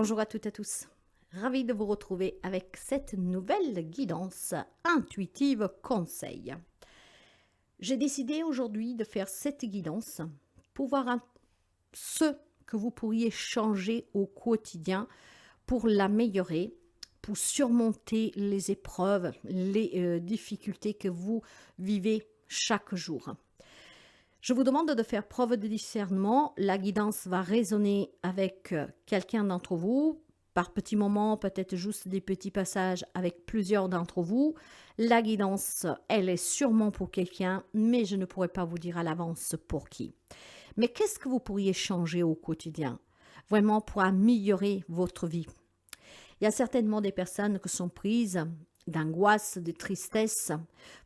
Bonjour à toutes et à tous. Ravi de vous retrouver avec cette nouvelle guidance intuitive conseil. J'ai décidé aujourd'hui de faire cette guidance pour voir ce que vous pourriez changer au quotidien pour l'améliorer, pour surmonter les épreuves, les difficultés que vous vivez chaque jour. Je vous demande de faire preuve de discernement. La guidance va résonner avec quelqu'un d'entre vous. Par petits moments, peut-être juste des petits passages avec plusieurs d'entre vous. La guidance, elle est sûrement pour quelqu'un, mais je ne pourrais pas vous dire à l'avance pour qui. Mais qu'est-ce que vous pourriez changer au quotidien, vraiment pour améliorer votre vie? Il y a certainement des personnes qui sont prises d'angoisse, de tristesse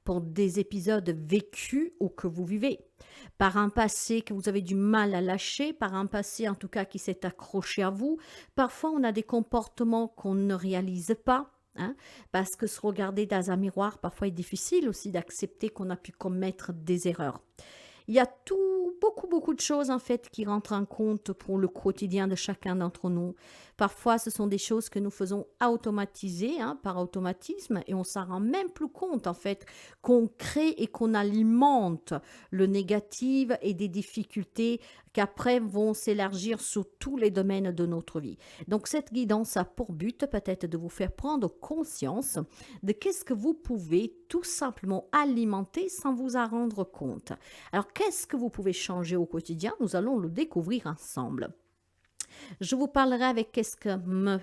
pour des épisodes vécus ou que vous vivez, par un passé que vous avez du mal à lâcher, par un passé en tout cas qui s'est accroché à vous. Parfois, on a des comportements qu'on ne réalise pas, parce que se regarder dans un miroir, parfois est difficile aussi d'accepter qu'on a pu commettre des erreurs. Il y a beaucoup de choses en fait qui rentrent en compte pour le quotidien de chacun d'entre nous. Parfois, ce sont des choses que nous faisons automatiser, par automatisme, et on s'en rend même plus compte en fait qu'on crée et qu'on alimente le négatif et des difficultés qu'après vont s'élargir sur tous les domaines de notre vie. Donc cette guidance a pour but peut-être de vous faire prendre conscience de qu'est-ce que vous pouvez tout simplement alimenter sans vous en rendre compte. Alors qu'est-ce que vous pouvez changer au quotidien? Nous allons le découvrir ensemble. Je vous parlerai avec qu'est-ce que me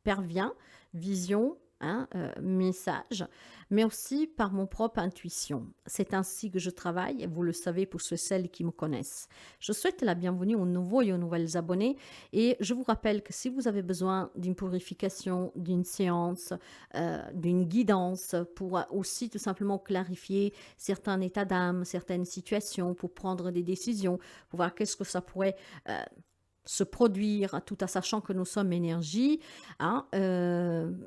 parvient, vision, message, mais aussi par mon propre intuition. C'est ainsi que je travaille, et vous le savez pour ceux et celles qui me connaissent. Je souhaite la bienvenue aux nouveaux et aux nouvelles abonnés, et je vous rappelle que si vous avez besoin d'une purification, d'une séance, d'une guidance, pour aussi tout simplement clarifier certains états d'âme, certaines situations, pour prendre des décisions, pour voir qu'est-ce que ça pourrait se produire, tout en sachant que nous sommes énergie,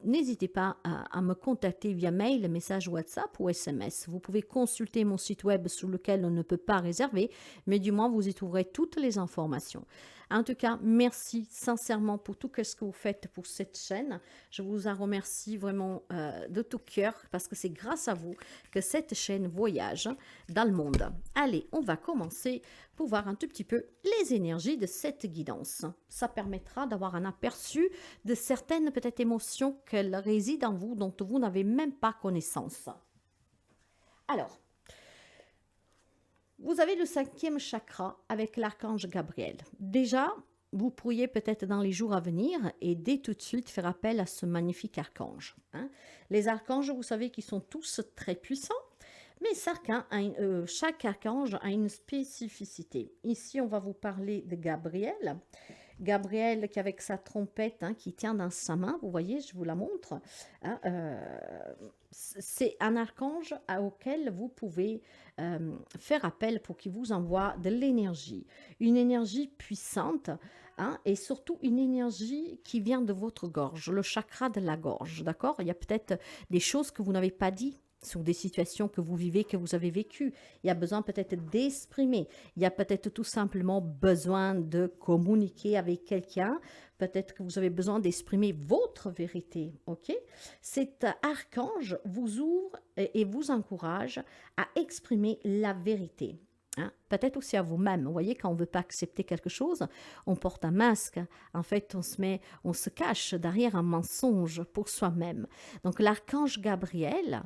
n'hésitez pas à me contacter via mail, message WhatsApp ou SMS. Vous pouvez consulter mon site web sur lequel on ne peut pas réserver, mais du moins vous y trouverez toutes les informations. En tout cas, merci sincèrement pour tout ce que vous faites pour cette chaîne. Je vous en remercie vraiment de tout cœur parce que c'est grâce à vous que cette chaîne voyage dans le monde. Allez, on va commencer pour voir un tout petit peu les énergies de cette guidance. Ça permettra d'avoir un aperçu de certaines peut-être émotions qu'elles résident en vous dont vous n'avez même pas connaissance. Alors, vous avez le 5e chakra avec l'archange Gabriel. Déjà, vous pourriez peut-être dans les jours à venir et dès tout de suite faire appel à ce magnifique archange. Les archanges, vous savez qu'ils sont tous très puissants, mais chaque archange a une spécificité. Ici, on va vous parler de Gabriel. Gabriel qui avec sa trompette qui tient dans sa main, vous voyez, je vous la montre. C'est un archange auquel vous pouvez faire appel pour qu'il vous envoie de l'énergie. Une énergie puissante et surtout une énergie qui vient de votre gorge, le chakra de la gorge, d'accord? Il y a peut-être des choses que vous n'avez pas dit sur des situations que vous vivez, que vous avez vécues. Il y a besoin peut-être d'exprimer. Il y a peut-être tout simplement besoin de communiquer avec quelqu'un. Peut-être que vous avez besoin d'exprimer votre vérité, ok? Cet archange vous ouvre et vous encourage à exprimer la vérité. Peut-être aussi à vous-même. Vous voyez, quand on ne veut pas accepter quelque chose, on porte un masque. En fait, on se cache derrière un mensonge pour soi-même. Donc, l'archange Gabriel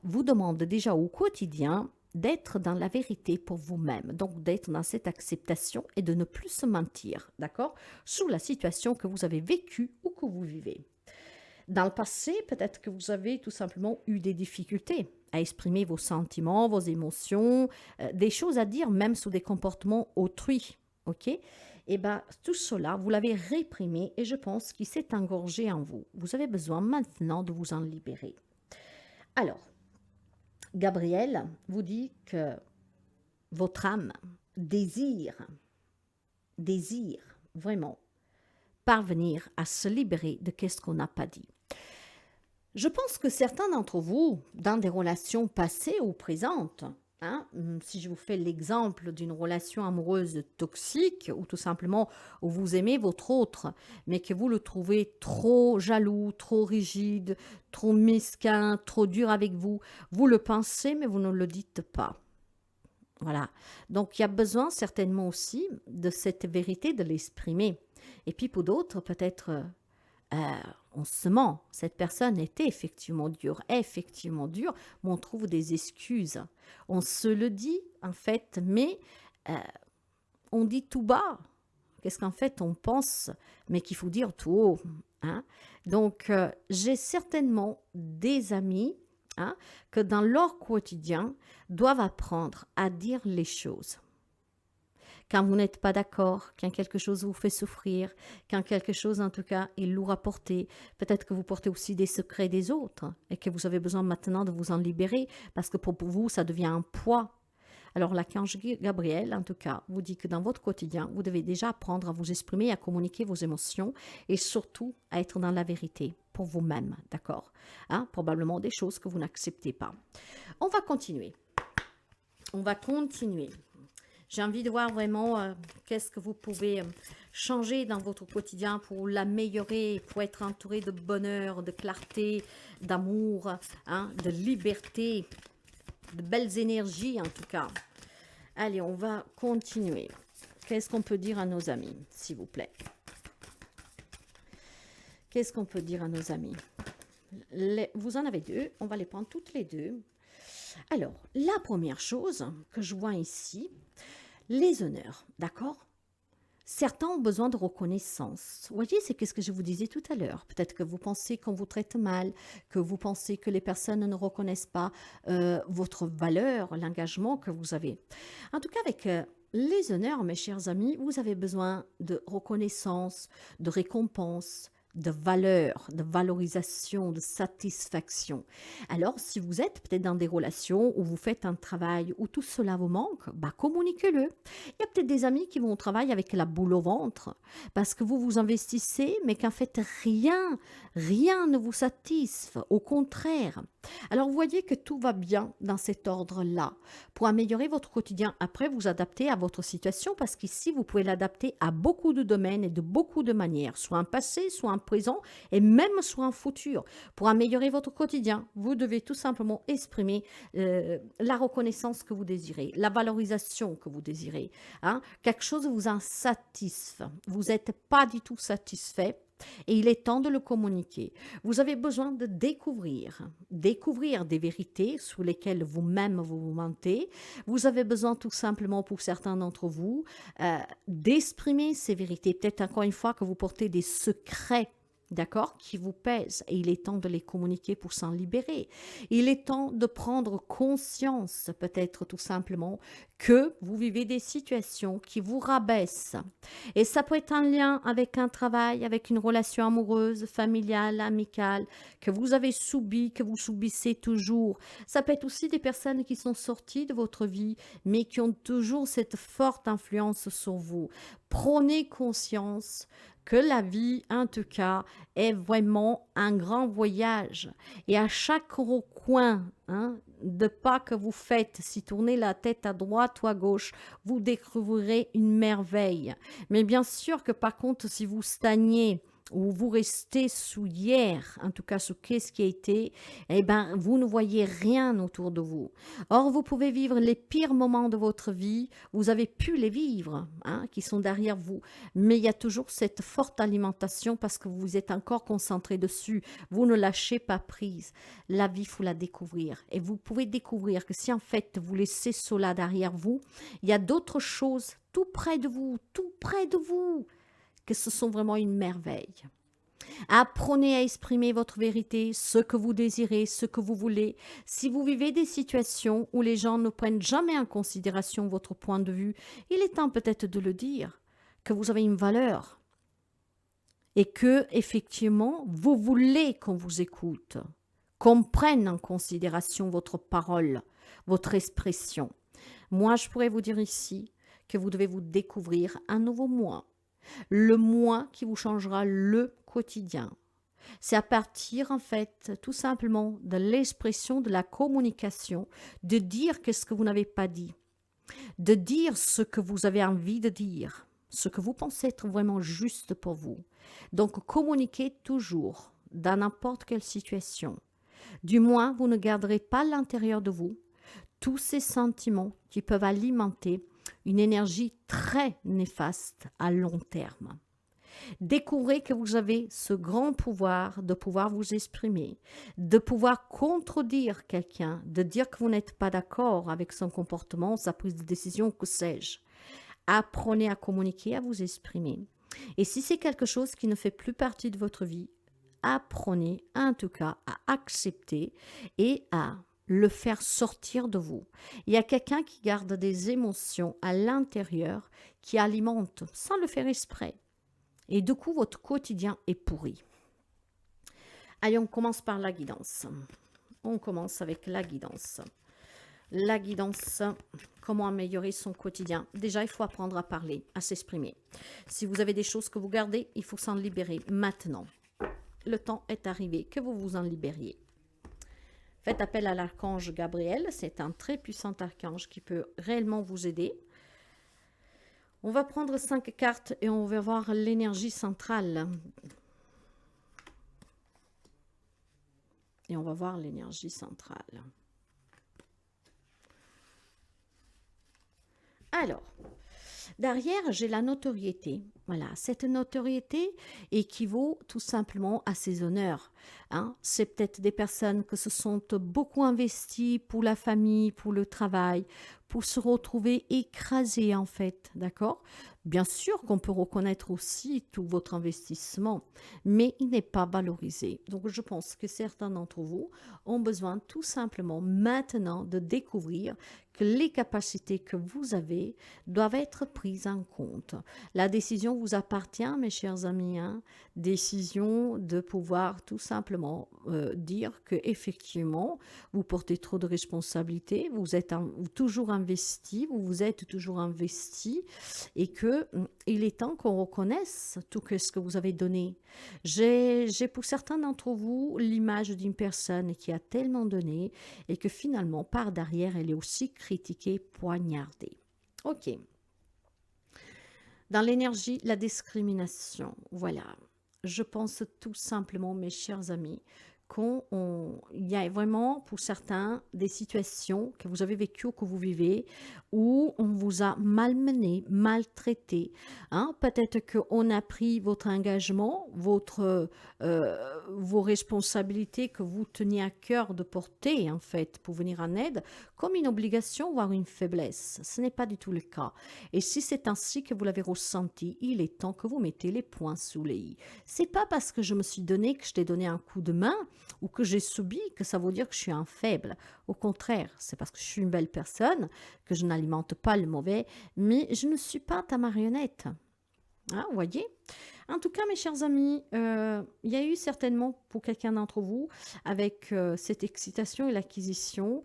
vous demande déjà au quotidien d'être dans la vérité pour vous-même, donc d'être dans cette acceptation et de ne plus se mentir, d'accord, sous la situation que vous avez vécue ou que vous vivez. Dans le passé, peut-être que vous avez tout simplement eu des difficultés à exprimer vos sentiments, vos émotions, des choses à dire même sous des comportements autrui, ok? Et bien, tout cela, vous l'avez réprimé et je pense qu'il s'est engorgé en vous. Vous avez besoin maintenant de vous en libérer. Alors, Gabriel vous dit que votre âme désire vraiment parvenir à se libérer de ce qu'on n'a pas dit. Je pense que certains d'entre vous, dans des relations passées ou présentes, Hein, si je vous fais l'exemple d'une relation amoureuse toxique ou tout simplement où vous aimez votre autre, mais que vous le trouvez trop jaloux, trop rigide, trop mesquin, trop dur avec vous, vous le pensez mais vous ne le dites pas. Voilà. Donc il y a besoin certainement aussi de cette vérité, de l'exprimer. Et puis pour d'autres, peut-être on se ment. Cette personne était effectivement dure, est effectivement dure, mais on trouve des excuses. On se le dit, en fait, mais euh, on dit tout bas. Qu'est-ce qu'en fait on pense, mais qu'il faut dire tout haut. Hein. Donc, j'ai certainement des amis hein, que dans leur quotidien doivent apprendre à dire les choses quand vous n'êtes pas d'accord, quand quelque chose vous fait souffrir, quand quelque chose en tout cas est lourd à porter. Peut-être que vous portez aussi des secrets des autres et que vous avez besoin maintenant de vous en libérer parce que pour vous, ça devient un poids. Alors l'archange Gabriel, en tout cas, vous dit que dans votre quotidien, vous devez déjà apprendre à vous exprimer, à communiquer vos émotions et surtout à être dans la vérité pour vous-même, d'accord hein. Probablement des choses que vous n'acceptez pas. On va continuer. On va continuer. J'ai envie de voir vraiment qu'est-ce que vous pouvez changer dans votre quotidien pour l'améliorer, pour être entouré de bonheur, de clarté, d'amour, hein, de liberté, de belles énergies en tout cas. Allez, on va continuer. Qu'est-ce qu'on peut dire à nos amis, s'il vous plaît? Qu'est-ce qu'on peut dire à nos amis? Vous en avez deux, on va les prendre toutes les deux. Alors, la première chose que je vois ici, les honneurs, d'accord? Certains ont besoin de reconnaissance. Vous voyez, c'est ce que je vous disais tout à l'heure. Peut-être que vous pensez qu'on vous traite mal, que vous pensez que les personnes ne reconnaissent pas votre valeur, l'engagement que vous avez. En tout cas, avec les honneurs, mes chers amis, vous avez besoin de reconnaissance, de récompense, de valeur, de valorisation, de satisfaction. Alors, si vous êtes peut-être dans des relations où vous faites un travail où tout cela vous manque, bah, communiquez-le. Il y a peut-être des amis qui vont au travail avec la boule au ventre parce que vous vous investissez, mais qu'en fait, rien ne vous satisfait. Au contraire. Alors, vous voyez que tout va bien dans cet ordre-là. Pour améliorer votre quotidien, après, vous adaptez à votre situation parce qu'ici, vous pouvez l'adapter à beaucoup de domaines et de beaucoup de manières, soit un passé, soit un présent et même soit un futur. Pour améliorer votre quotidien, vous devez tout simplement exprimer la reconnaissance que vous désirez, la valorisation que vous désirez. Hein? Quelque chose vous en satisfait. Vous n'êtes pas du tout satisfait. Et il est temps de le communiquer. Vous avez besoin de découvrir des vérités sous lesquelles vous-même vous mentez. Vous avez besoin tout simplement pour certains d'entre vous d'exprimer ces vérités. Peut-être encore une fois que vous portez des secrets, d'accord, qui vous pèsent et il est temps de les communiquer pour s'en libérer. Il est temps de prendre conscience, peut-être tout simplement, que vous vivez des situations qui vous rabaissent. Et ça peut être un lien avec un travail, avec une relation amoureuse, familiale, amicale, que vous avez subi, que vous subissez toujours. Ça peut être aussi des personnes qui sont sorties de votre vie, mais qui ont toujours cette forte influence sur vous. Prenez conscience que la vie, en tout cas, est vraiment un grand voyage. Et à chaque recoin hein, de pas que vous faites, si tournez la tête à droite ou à gauche, vous découvrirez une merveille. Mais bien sûr que par contre, si vous stagnez, ou vous restez sous hier, en tout cas sous qu'est-ce qui a été, eh bien, vous ne voyez rien autour de vous. Or, vous pouvez vivre les pires moments de votre vie, vous avez pu les vivre, hein, qui sont derrière vous, mais il y a toujours cette forte alimentation parce que vous êtes encore concentré dessus, vous ne lâchez pas prise. La vie, il faut la découvrir. Et vous pouvez découvrir que si en fait vous laissez cela derrière vous, il y a d'autres choses tout près de vous, que ce sont vraiment une merveille. Apprenez à exprimer votre vérité, ce que vous désirez, ce que vous voulez. Si vous vivez des situations où les gens ne prennent jamais en considération votre point de vue, il est temps peut-être de le dire, que vous avez une valeur et que, effectivement, vous voulez qu'on vous écoute, qu'on prenne en considération votre parole, votre expression. Moi, je pourrais vous dire ici que vous devez vous découvrir un nouveau moi. Le moi qui vous changera le quotidien. C'est à partir, en fait, tout simplement de l'expression, de la communication, de dire qu'est-ce que vous n'avez pas dit, de dire ce que vous avez envie de dire, ce que vous pensez être vraiment juste pour vous. Donc, communiquez toujours dans n'importe quelle situation. Du moins, vous ne garderez pas à l'intérieur de vous tous ces sentiments qui peuvent alimenter une énergie très néfaste à long terme. Découvrez que vous avez ce grand pouvoir de pouvoir vous exprimer, de pouvoir contredire quelqu'un, de dire que vous n'êtes pas d'accord avec son comportement, sa prise de décision, que sais-je. Apprenez à communiquer, à vous exprimer. Et si c'est quelque chose qui ne fait plus partie de votre vie, apprenez en tout cas à accepter et à le faire sortir de vous. Il y a quelqu'un qui garde des émotions à l'intérieur qui alimentent sans le faire exprès. Et du coup, votre quotidien est pourri. Allez, on commence par la guidance. On commence avec la guidance. La guidance, comment améliorer son quotidien. Déjà, il faut apprendre à parler, à s'exprimer. Si vous avez des choses que vous gardez, il faut s'en libérer maintenant. Le temps est arrivé que vous vous en libériez. Faites appel à l'archange Gabriel. C'est un très puissant archange qui peut réellement vous aider. On va prendre 5 cartes et on va voir l'énergie centrale. Et on va voir l'énergie centrale. Alors, derrière, j'ai la notoriété. Voilà, cette notoriété équivaut tout simplement à ses honneurs. Hein. C'est peut-être des personnes qui se sont beaucoup investies pour la famille, pour le travail, pour se retrouver écrasées en fait, d'accord? Bien sûr qu'on peut reconnaître aussi tout votre investissement, mais il n'est pas valorisé. Donc je pense que certains d'entre vous ont besoin tout simplement maintenant de découvrir que les capacités que vous avez doivent être prises en compte. La décision vous appartient, mes chers amis, hein? Décision de pouvoir tout simplement dire que effectivement vous portez trop de responsabilités, vous êtes toujours investi, vous vous êtes toujours investi et que il est temps qu'on reconnaisse tout ce que vous avez donné. J'ai pour certains d'entre vous l'image d'une personne qui a tellement donné et que finalement par derrière elle est aussi critiquée, poignardée. Ok. Dans l'énergie, la discrimination, voilà. Je pense tout simplement, mes chers amis, qu'il y a vraiment pour certains des situations que vous avez vécues ou que vous vivez où on vous a malmené, maltraité. Hein? Peut-être qu'on a pris votre engagement, vos responsabilités que vous teniez à cœur de porter en fait pour venir en aide comme une obligation voire une faiblesse. Ce n'est pas du tout le cas. Et si c'est ainsi que vous l'avez ressenti, il est temps que vous mettez les points sous les i. C'est pas parce que je me suis donné que je t'ai donné un coup de main ou que j'ai subi que ça veut dire que je suis un faible. Au contraire, c'est parce que je suis une belle personne que je n'alimente pas le mauvais, mais je ne suis pas ta marionnette. Hein, vous voyez? En tout cas, mes chers amis, il y a eu certainement pour quelqu'un d'entre vous, avec cette excitation et l'acquisition,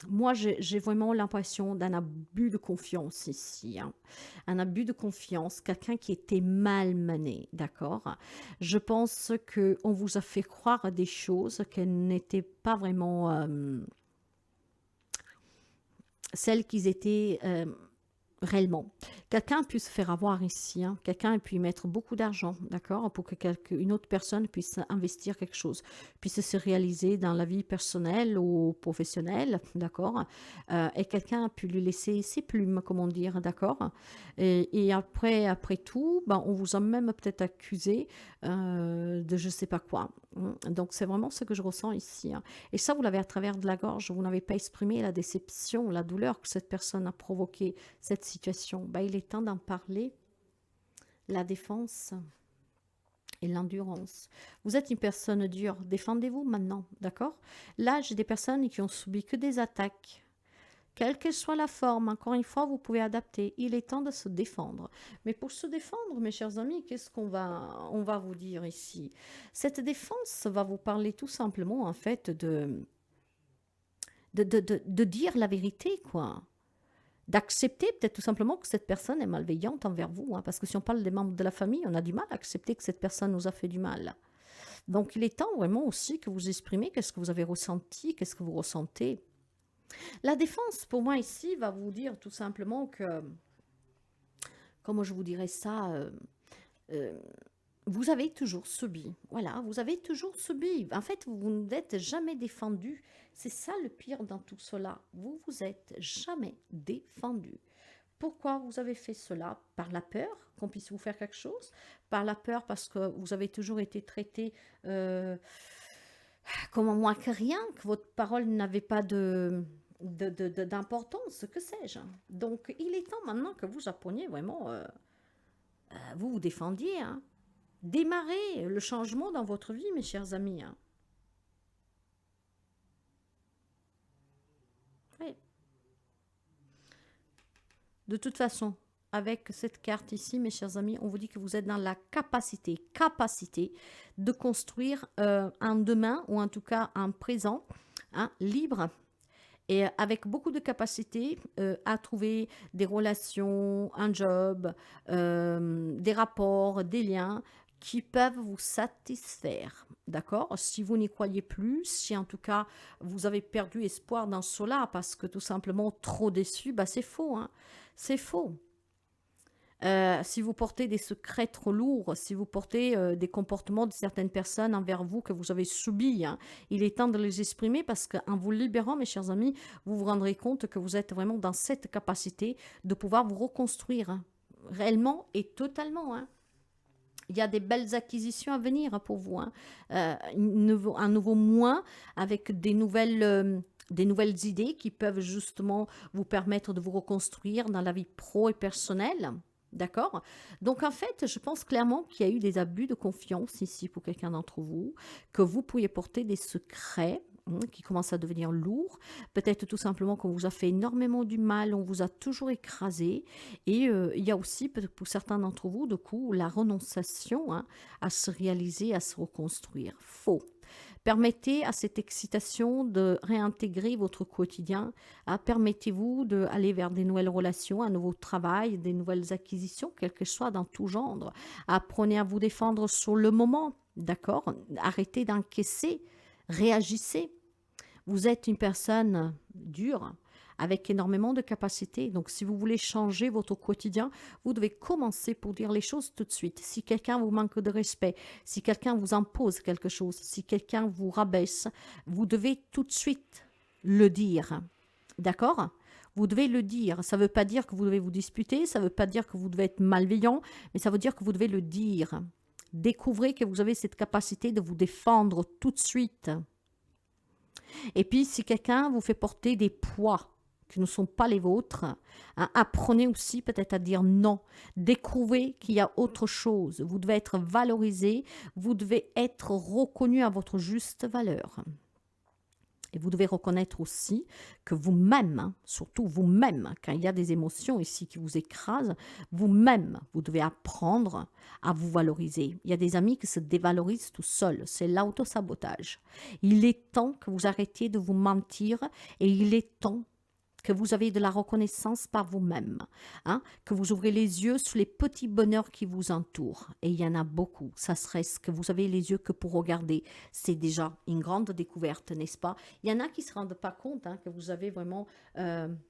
moi, j'ai vraiment l'impression d'un abus de confiance ici. Hein. Un abus de confiance, quelqu'un qui était malmené, d'accord? Je pense qu'on vous a fait croire des choses qu'elles n'étaient pas vraiment celles qu'ils étaient réellement. Quelqu'un a pu se faire avoir ici, hein. Quelqu'un a pu y mettre beaucoup d'argent, d'accord, pour que une autre personne puisse investir quelque chose, puisse se réaliser dans la vie personnelle ou professionnelle, d'accord, et quelqu'un a pu lui laisser ses plumes, comment dire, d'accord, et après tout, ben, on vous a même peut-être accusé de je sais pas quoi. Donc c'est vraiment ce que je ressens ici, hein. Et ça, vous l'avez à travers de la gorge, vous n'avez pas exprimé la déception, la douleur que cette personne a provoquée, cette situation. Ben, il est temps d'en parler. La défense et l'endurance. Vous êtes une personne dure, défendez-vous maintenant, d'accord? Là, j'ai des personnes qui ont subi que des attaques. Quelle que soit la forme, encore une fois, vous pouvez adapter. Il est temps de se défendre. Mais pour se défendre, mes chers amis, qu'est-ce qu'on va vous dire ici? Cette défense va vous parler tout simplement, en fait, de dire la vérité, quoi. D'accepter peut-être tout simplement que cette personne est malveillante envers vous. Hein, parce que si on parle des membres de la famille, on a du mal à accepter que cette personne nous a fait du mal. Donc, il est temps vraiment aussi que vous exprimez qu'est-ce que vous avez ressenti, qu'est-ce que vous ressentez. La défense, pour moi, ici, va vous dire tout simplement que, comment je vous dirais ça, euh, vous avez toujours subi. Voilà, vous avez toujours subi. En fait, vous n'êtes jamais défendu. C'est ça le pire dans tout cela. Vous vous êtes jamais défendu. Pourquoi vous avez fait cela? Par la peur qu'on puisse vous faire quelque chose? Par la peur parce que vous avez toujours été traité comme moins que rien, que votre parole n'avait pas d'importance, que sais-je. Donc, il est temps maintenant que vous appreniez vraiment, vous vous défendiez, hein. Démarrez le changement dans votre vie, mes chers amis, hein. Oui. De toute façon, avec cette carte ici, mes chers amis, on vous dit que vous êtes dans la capacité de construire un demain, ou en tout cas un présent, hein, libre, et avec beaucoup de capacité à trouver des relations, un job, des rapports, des liens qui peuvent vous satisfaire. D'accord? Si vous n'y croyez plus, si en tout cas vous avez perdu espoir dans cela parce que tout simplement trop déçu, bah c'est faux, hein? C'est faux. Si vous portez des secrets trop lourds, si vous portez des comportements de certaines personnes envers vous que vous avez subis, hein, il est temps de les exprimer parce qu'en vous libérant, mes chers amis, vous vous rendrez compte que vous êtes vraiment dans cette capacité de pouvoir vous reconstruire, hein, réellement et totalement, hein. Il y a des belles acquisitions à venir, hein, pour vous, hein. Un nouveau mois avec des nouvelles idées qui peuvent justement vous permettre de vous reconstruire dans la vie pro et personnelle. D'accord? Donc, en fait, je pense clairement qu'il y a eu des abus de confiance ici pour quelqu'un d'entre vous, que vous pourriez porter des secrets, hein, qui commencent à devenir lourds. Peut-être tout simplement qu'on vous a fait énormément du mal, on vous a toujours écrasé. Et il y a aussi, peut-être pour certains d'entre vous, de coup, la renonciation, hein, à se réaliser, à se reconstruire. Faux. Permettez à cette excitation de réintégrer votre quotidien. Hein. Permettez-vous d'aller vers des nouvelles relations, un nouveau travail, des nouvelles acquisitions, quel que soit dans tout genre. Apprenez à vous défendre sur le moment, d'accord? Arrêtez d'encaisser, réagissez. Vous êtes une personne dure, avec énormément de capacités. Donc, si vous voulez changer votre quotidien, vous devez commencer pour dire les choses tout de suite. Si quelqu'un vous manque de respect, si quelqu'un vous impose quelque chose, si quelqu'un vous rabaisse, vous devez tout de suite le dire. D'accord? Vous devez le dire. Ça ne veut pas dire que vous devez vous disputer, ça ne veut pas dire que vous devez être malveillant, mais ça veut dire que vous devez le dire. Découvrez que vous avez cette capacité de vous défendre tout de suite. Et puis, si quelqu'un vous fait porter des poids qui ne sont pas les vôtres, hein, apprenez aussi peut-être à dire non. Découvrez qu'il y a autre chose. Vous devez être valorisé, vous devez être reconnu à votre juste valeur. Et vous devez reconnaître aussi que vous-même, hein, surtout vous-même, quand il y a des émotions ici qui vous écrasent, vous-même, vous devez apprendre à vous valoriser. Il y a des amis qui se dévalorisent tout seuls. C'est l'autosabotage. Il est temps que vous arrêtiez de vous mentir et il est temps que vous avez de la reconnaissance par vous-même, hein, que vous ouvrez les yeux sur les petits bonheurs qui vous entourent. Et il y en a beaucoup. Ça serait ce que vous avez les yeux que pour regarder. C'est déjà une grande découverte, n'est-ce pas? Il y en a qui ne se rendent pas compte, hein, que vous avez vraiment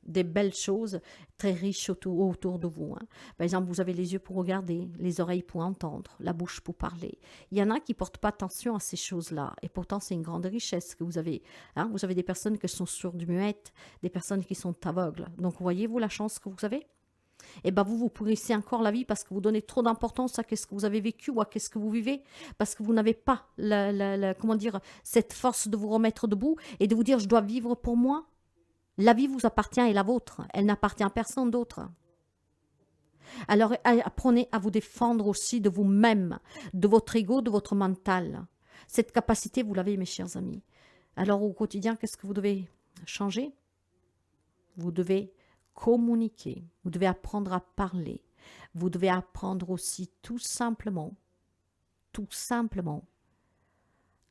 des belles choses très riches autour de vous, hein. Par exemple, vous avez les yeux pour regarder, les oreilles pour entendre, la bouche pour parler. Il y en a qui ne portent pas attention à ces choses-là. Et pourtant, c'est une grande richesse que vous avez, hein. Vous avez des personnes qui sont sourdes-muettes, des personnes qui sont aveugles. Donc, voyez-vous la chance que vous avez? Et bien, vous pourrissez encore la vie parce que vous donnez trop d'importance à ce que vous avez vécu ou à ce que vous vivez, parce que vous n'avez pas comment dire, cette force de vous remettre debout et de vous dire, je dois vivre pour moi. La vie vous appartient et la vôtre. Elle n'appartient à personne d'autre. Alors, apprenez à vous défendre aussi de vous-même, de votre ego, de votre mental. Cette capacité, vous l'avez, mes chers amis. Alors, au quotidien, qu'est-ce que vous devez changer? Vous devez communiquer, vous devez apprendre à parler, vous devez apprendre aussi tout simplement,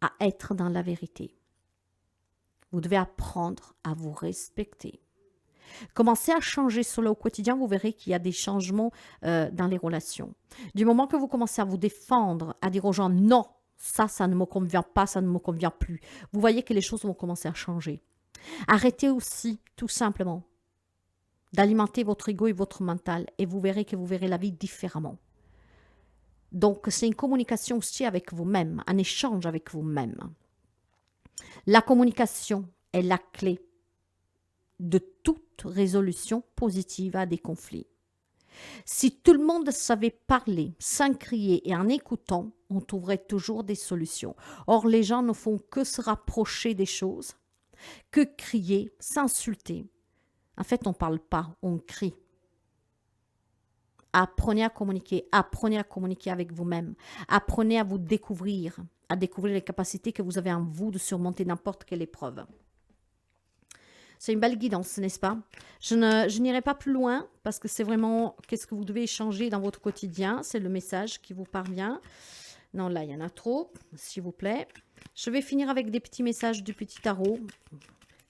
à être dans la vérité. Vous devez apprendre à vous respecter. Commencez à changer cela au quotidien, vous verrez qu'il y a des changements dans les relations. Du moment que vous commencez à vous défendre, à dire aux gens non, Ça ne me convient pas, ça ne me convient plus. Vous voyez que les choses vont commencer à changer. Arrêtez aussi, tout simplement, d'alimenter votre ego et votre mental et vous verrez que vous verrez la vie différemment. Donc, c'est une communication aussi avec vous-même, un échange avec vous-même. La communication est la clé de toute résolution positive à des conflits. Si tout le monde savait parler sans crier et en écoutant, on trouverait toujours des solutions. Or, les gens ne font que se rapprocher des choses, que crier, s'insulter. En fait, on ne parle pas, on crie. Apprenez à communiquer avec vous-même. Apprenez à vous découvrir, à découvrir les capacités que vous avez en vous de surmonter n'importe quelle épreuve. C'est une belle guidance, n'est-ce pas? Je n'irai pas plus loin parce que c'est vraiment qu'est-ce que vous devez changer dans votre quotidien. C'est le message qui vous parvient. Non, là, il y en a trop, s'il vous plaît. Je vais finir avec des petits messages du petit tarot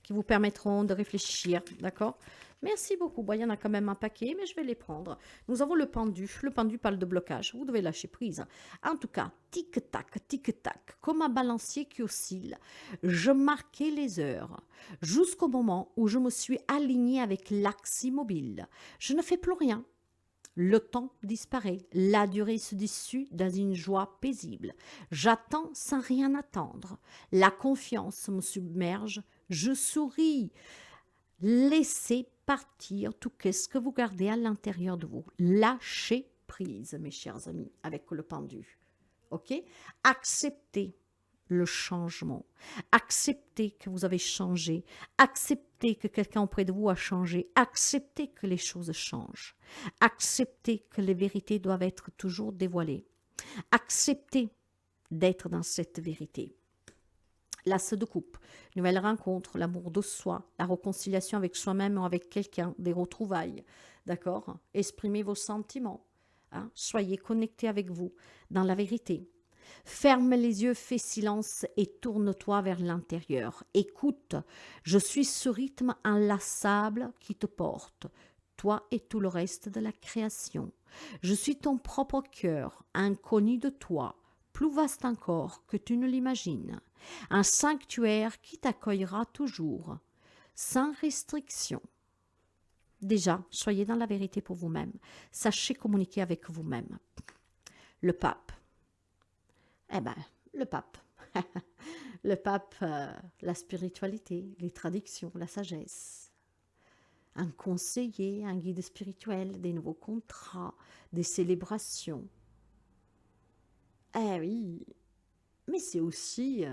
qui vous permettront de réfléchir, d'accord? Merci beaucoup. Bon, il y en a quand même un paquet, mais je vais les prendre. Nous avons le pendu. Le pendu parle de blocage. Vous devez lâcher prise. En tout cas, tic-tac, comme un balancier qui oscille. Je marquais les heures jusqu'au moment où je me suis alignée avec l'axe immobile. Je ne fais plus rien. Le temps disparaît, la durée se dissout dans une joie paisible. J'attends sans rien attendre. La confiance me submerge, je souris. Laissez partir tout ce que vous gardez à l'intérieur de vous. Lâchez prise, mes chers amis, avec le pendu. Ok? Acceptez le changement. Acceptez que vous avez changé. Acceptez que quelqu'un auprès de vous a changé. Acceptez que les choses changent. Acceptez que les vérités doivent être toujours dévoilées. Acceptez d'être dans cette vérité. L'as de coupe, nouvelle rencontre, l'amour de soi, la réconciliation avec soi-même ou avec quelqu'un, des retrouvailles, d'accord? Exprimez vos sentiments, hein? Soyez connectés avec vous, dans la vérité. Ferme les yeux, fais silence et tourne-toi vers l'intérieur. Écoute, je suis ce rythme inlassable qui te porte, toi et tout le reste de la création. Je suis ton propre cœur, inconnu de toi, plus vaste encore que tu ne l'imagines. Un sanctuaire qui t'accueillera toujours, sans restriction. Déjà, soyez dans la vérité pour vous-même. Sachez communiquer avec vous-même. Le pape. Eh ben, le pape. Le pape, la spiritualité, les traductions, la sagesse. Un conseiller, un guide spirituel, des nouveaux contrats, des célébrations. Eh oui, mais c'est aussi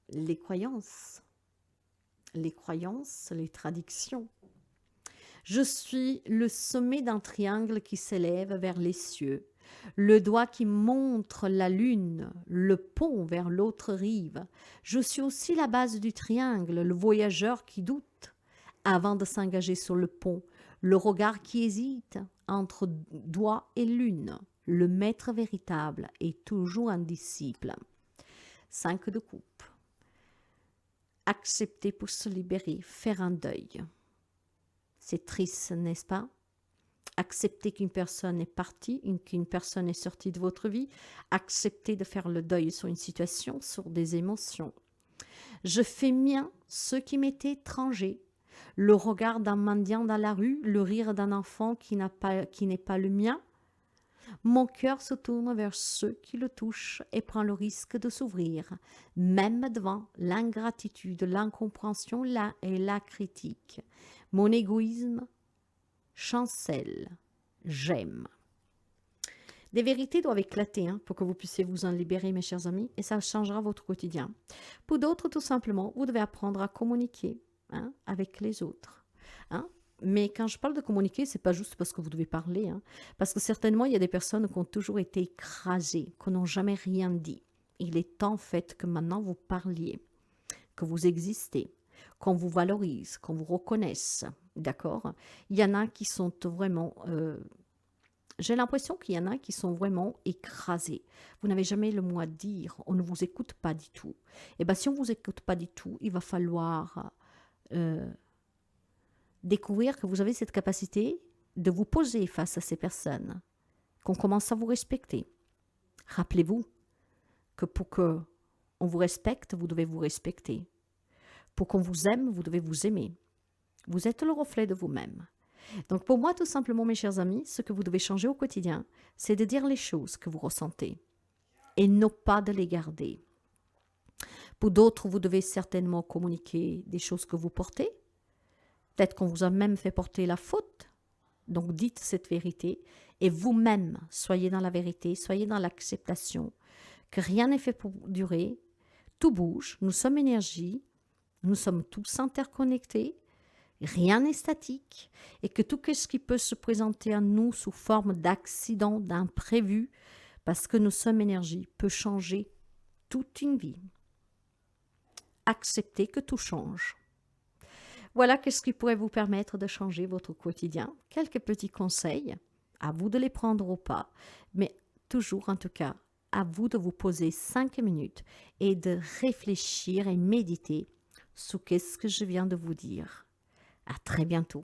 les croyances, les traductions. Je suis le sommet d'un triangle qui s'élève vers les cieux, le doigt qui montre la lune, le pont vers l'autre rive. Je suis aussi la base du triangle, le voyageur qui doute avant de s'engager sur le pont, le regard qui hésite entre doigt et lune. Le maître véritable est toujours un disciple. 5 de coupe. Accepter pour se libérer, faire un deuil. C'est triste, n'est-ce pas? Accepter qu'une personne est partie, qu'une personne est sortie de votre vie. Accepter de faire le deuil sur une situation, sur des émotions. Je fais mien ce qui m'était étranger. Le regard d'un mendiant dans la rue, le rire d'un enfant qui n'est pas le mien. Mon cœur se tourne vers ceux qui le touchent et prend le risque de s'ouvrir, même devant l'ingratitude, l'incompréhension et la critique. Mon égoïsme chancelle. J'aime. Des vérités doivent éclater pour que vous puissiez vous en libérer, mes chers amis, et ça changera votre quotidien. Pour d'autres, tout simplement, vous devez apprendre à communiquer avec les autres. Mais quand je parle de communiquer, c'est pas juste parce que vous devez parler, parce que certainement, il y a des personnes qui ont toujours été écrasées, qui n'ont jamais rien dit. Il est temps, en fait, que maintenant vous parliez, que vous existez, qu'on vous valorise, qu'on vous reconnaisse, d'accord? Il y en a qui sont vraiment... j'ai l'impression qu'il y en a qui sont vraiment écrasés. Vous n'avez jamais le mot à dire, on ne vous écoute pas du tout. Et bien, si on ne vous écoute pas du tout, il va falloir... découvrir que vous avez cette capacité de vous poser face à ces personnes, qu'on commence à vous respecter, Rappelez-vous que pour qu'on vous respecte, vous devez vous respecter. Pour qu'on vous aime, vous devez vous aimer. Vous êtes le reflet de vous-même. Donc pour moi, tout simplement, mes chers amis, ce que vous devez changer au quotidien, c'est de dire les choses que vous ressentez et non pas de les garder. Pour d'autres, vous devez certainement communiquer des choses que vous portez. Peut-être qu'on vous a même fait porter la faute. Donc dites cette vérité et vous-même, soyez dans la vérité, soyez dans l'acceptation, que rien n'est fait pour durer, tout bouge, nous sommes énergie, nous sommes tous interconnectés, rien n'est statique et que tout ce qui peut se présenter à nous sous forme d'accident, d'imprévu, parce que nous sommes énergie, peut changer toute une vie. Acceptez que tout change. Voilà ce qui pourrait vous permettre de changer votre quotidien. Quelques petits conseils, à vous de les prendre ou pas, mais toujours en tout cas, à vous de vous poser 5 minutes et de réfléchir et méditer sur ce que je viens de vous dire. À très bientôt.